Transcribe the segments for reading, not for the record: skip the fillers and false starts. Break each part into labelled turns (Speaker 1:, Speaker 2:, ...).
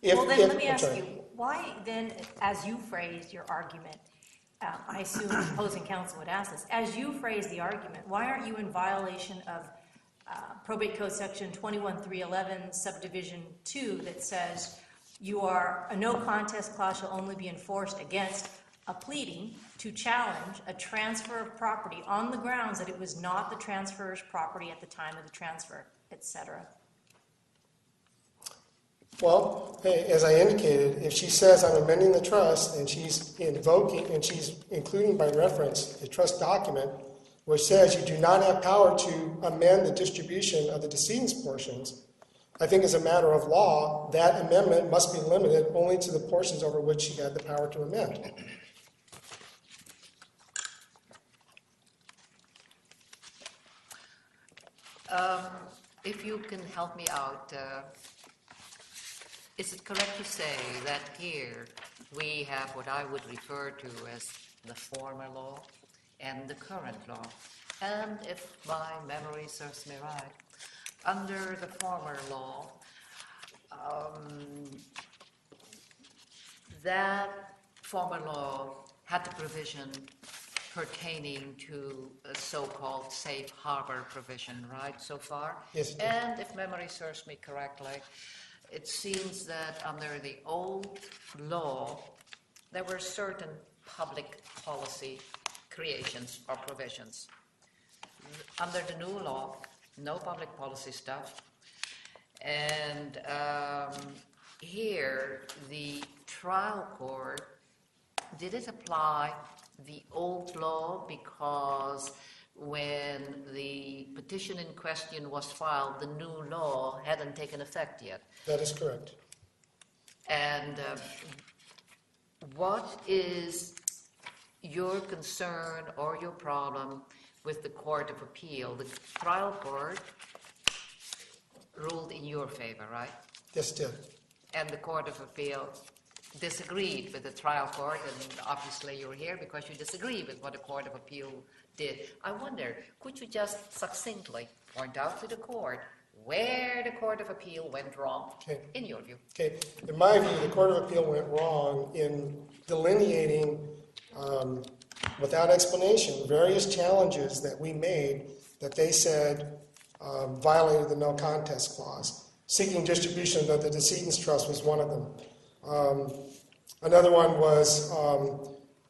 Speaker 1: Well, then let me ask you, why then, as you phrased your argument, I assume the opposing counsel would ask this, as you phrase the argument, why aren't you in violation of Probate Code Section 21311, Subdivision 2, that says a no contest clause shall only be enforced against a pleading to challenge a transfer of property on the grounds that it was not the transferor's property at the time of the transfer, etc.?
Speaker 2: Well, as I indicated, if she says I'm amending the trust and she's invoking and she's including by reference the trust document which says you do not have power to amend the distribution of the decedent's portions, I think as a matter of law, that amendment must be limited only to the portions over which she had the power to amend.
Speaker 3: If you can help me out, is it correct to say that here we have what I would refer to as the former law and the current law? And if my memory serves me right, under the former law, that former law had the provision pertaining to a so-called safe harbor provision, right, so far?
Speaker 2: Yes.
Speaker 3: And if memory serves me correctly, it seems that under the old law, there were certain public policy creations or provisions. Under the new law, no public policy stuff. And here, the trial court, did it apply the old law because when the petition in question was filed, the new law hadn't taken effect yet?
Speaker 2: That is correct.
Speaker 3: And what is your concern or your problem with the Court of Appeal? The trial court ruled in your favor, right?
Speaker 2: Yes, it did.
Speaker 3: And the Court of Appeal disagreed with the trial court, and obviously you're here because you disagree with what the Court of Appeal did. I wonder, could you just succinctly point out to the court where the Court of Appeal went wrong, in your view?
Speaker 2: Okay. In my view, the Court of Appeal went wrong in delineating, without explanation, various challenges that we made that they said violated the no contest clause. Seeking distribution of the decedent's trust was one of them. Another one was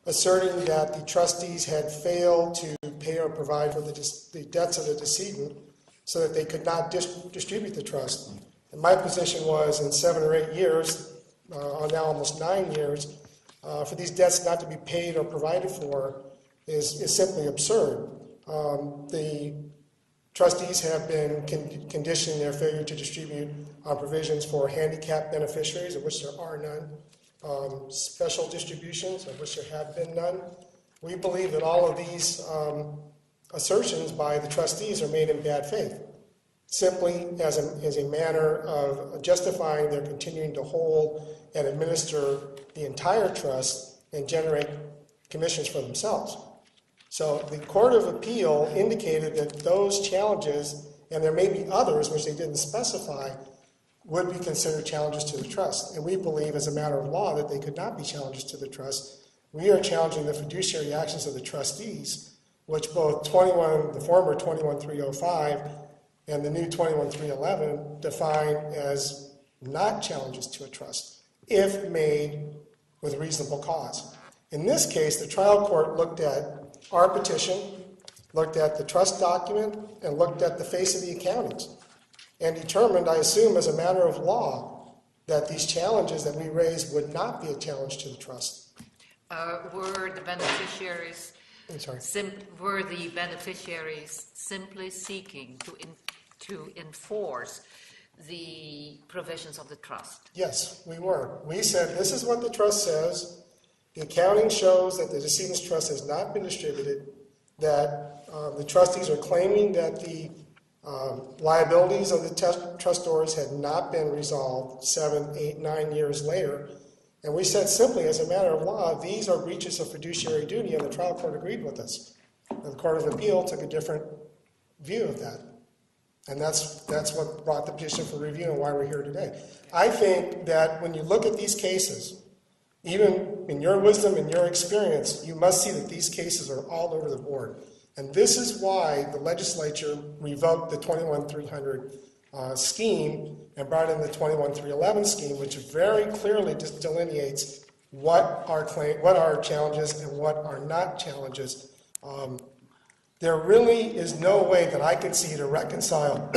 Speaker 2: asserting that the trustees had failed to pay or provide for the debts of the decedent so that they could not distribute the trust. And my position was in 7 or 8 years, or now almost 9 years, for these debts not to be paid or provided for is simply absurd. The trustees have been conditioning their failure to distribute on provisions for handicapped beneficiaries, of which there are none, special distributions, of which there have been none. We believe that all of these assertions by the trustees are made in bad faith, simply as a manner of justifying their continuing to hold and administer the entire trust and generate commissions for themselves. So the Court of Appeal indicated that those challenges, and there may be others which they didn't specify, would be considered challenges to the trust. And we believe as a matter of law that they could not be challenges to the trust. We are challenging the fiduciary actions of the trustees, which both the former 21305 and the new 21311 define as not challenges to a trust, if made with reasonable cause. In this case, the trial court looked at our petition, looked at the trust document, and looked at the face of the accountings, and determined, I assume as a matter of law, that these challenges that we raised would not be a challenge to the trust.
Speaker 3: Were the beneficiaries
Speaker 2: I'm sorry.
Speaker 3: Were the beneficiaries simply seeking to enforce the provisions of the trust?
Speaker 2: Yes, we were. We said this is what the trust says. The accounting shows that the decedent's trust has not been distributed, that the trustees are claiming that the liabilities of the trustors had not been resolved 7, 8, 9 years later. And we said simply, as a matter of law, these are breaches of fiduciary duty, and the trial court agreed with us. And the Court of Appeal took a different view of that. And that's what brought the petition for review and why we're here today. I think that when you look at these cases, even in your wisdom and your experience, you must see that these cases are all over the board. And this is why the legislature revoked the 21-300 scheme and brought in the 21-311 scheme, which very clearly delineates what are challenges and what are not challenges. There really is no way that I could see to reconcile,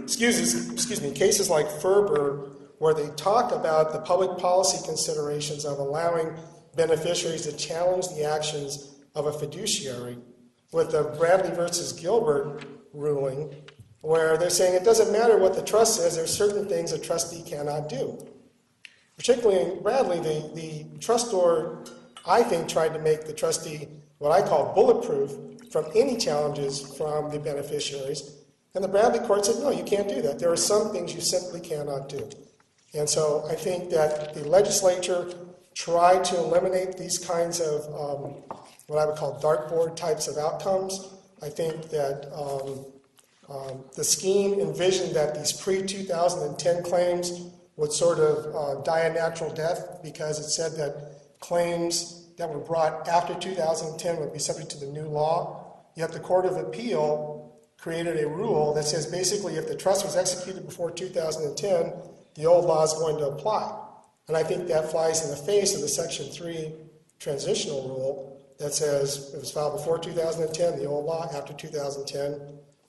Speaker 2: excuse me, cases like Ferber, where they talk about the public policy considerations of allowing beneficiaries to challenge the actions of a fiduciary, with the Bradley versus Gilbert ruling, where they're saying it doesn't matter what the trust says, there's certain things a trustee cannot do. Particularly in Bradley, the trustor, I think, tried to make the trustee what I call bulletproof from any challenges from the beneficiaries. And the Bradley court said, no, you can't do that. There are some things you simply cannot do. And so I think that the legislature tried to eliminate these kinds of what I would call dartboard types of outcomes. I think that the scheme envisioned that these pre-2010 claims would sort of die a natural death, because it said that claims that were brought after 2010 would be subject to the new law. Yet the Court of Appeal created a rule that says basically if the trust was executed before 2010, the old law is going to apply. And I think that flies in the face of the Section 3 transitional rule that says it was filed before 2010, the old law, after 2010,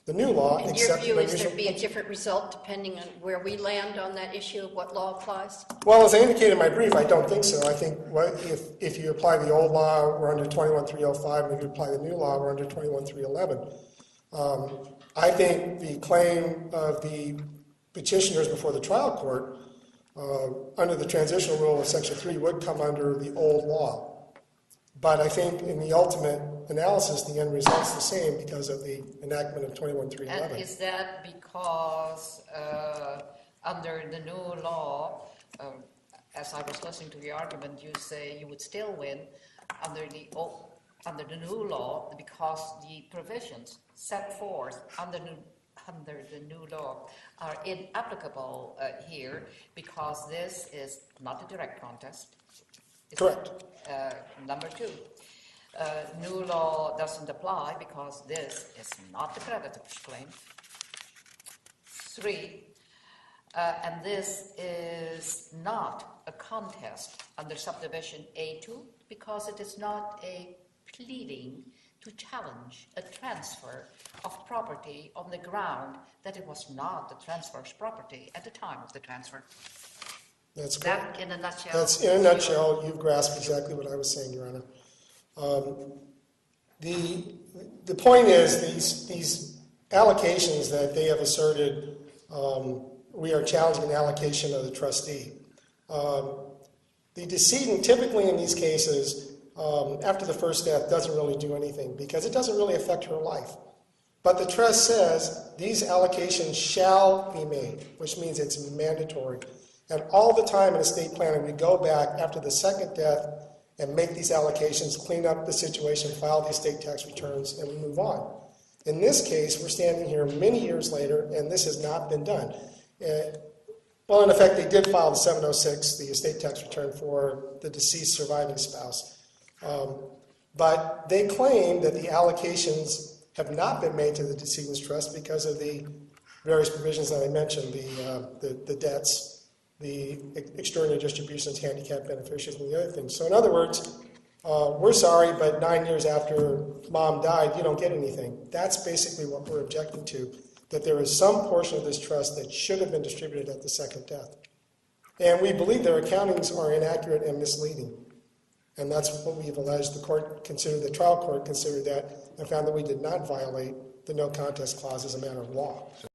Speaker 2: the new law.
Speaker 4: In your view, is there be a different result depending on where we land on that issue of what law applies?
Speaker 2: Well, as I indicated in my brief, I don't think so. I think if you apply the old law, we're under 21-305, and if you apply the new law, we're under 21-311. I think the claim of the petitioners before the trial court under the transitional rule of Section 3 would come under the old law. But I think in the ultimate analysis, the end result's the same because of the enactment of 21-311.
Speaker 3: And is that because under the new law, as I was listening to the argument, you say you would still win under the new law because the provisions set forth under the new law are inapplicable here because this is not a direct contest.
Speaker 2: Correct.
Speaker 3: Number two, new law doesn't apply because this is not a creditor's claim. Three, and this is not a contest under subdivision A2 because it is not a pleading to challenge a transfer of property on the ground that it was not the transfer's property at the time of the transfer.
Speaker 2: That's correct.
Speaker 3: That, in a nutshell.
Speaker 2: That's in a nutshell. You've grasped exactly what I was saying, Your Honor. The point is these allocations that they have asserted, we are challenging an allocation of the trustee. The decedent typically in these cases, after the first death, doesn't really do anything because it doesn't really affect her life. But the trust says these allocations shall be made, which means it's mandatory. And all the time in estate planning, we go back after the second death and make these allocations, clean up the situation, file the estate tax returns, and we move on. In this case, we're standing here many years later, and this has not been done. Well, in effect, they did file the 706, the estate tax return for the deceased surviving spouse. But they claim that the allocations have not been made to the decedent's trust because of the various provisions that I mentioned, the debts, the extraordinary distributions, handicapped beneficiaries, and the other things. So in other words, we're sorry, but 9 years after mom died, you don't get anything. That's basically what we're objecting to, that there is some portion of this trust that should have been distributed at the second death. And we believe their accountings are inaccurate and misleading. And that's what we've alleged. The trial court considered that and found that we did not violate the no contest clause as a matter of law.